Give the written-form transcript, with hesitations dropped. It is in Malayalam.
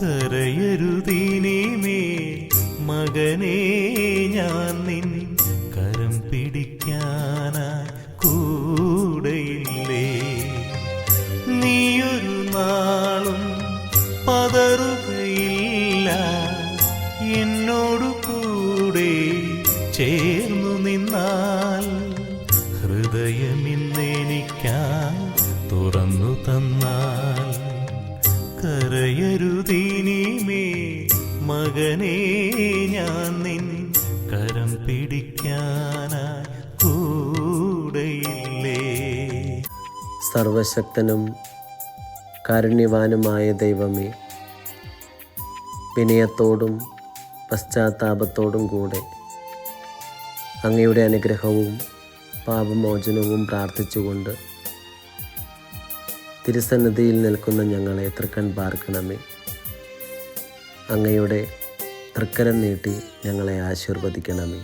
കരയരുതീനിമേൽ മകനേ, ഞാൻ നിൻ കരം പിടിക്കാനായി കൂടെയില്ലേ. നീയൊരു നാളും പതറുകയില്ല, എന്നോടു കൂടെ ചേർന്നു നിന്നാൽ. ഹൃദയമിന്നെനിക്കായി തുറന്നു തന്നാൽ. കരയരുതീനിമേൽ മകനേ, ഞാൻ നിൻ കരം പിടിക്കാനായി കൂടെയില്ലേ. സർവശക്തനും കാരുണ്യവാനുമായ ദൈവമേ, വിനയത്തോടും പശ്ചാത്താപത്തോടും കൂടെ അങ്ങയുടെ അനുഗ്രഹവും പാപമോചനവും പ്രാർത്ഥിച്ചുകൊണ്ട് തിരുസന്നിധിയിൽ നിൽക്കുന്ന ഞങ്ങളെ തൃക്കൺ പാർക്കണമേ. അങ്ങയുടെ തൃക്കരം നീട്ടി ഞങ്ങളെ ആശീർവദിക്കണമേ.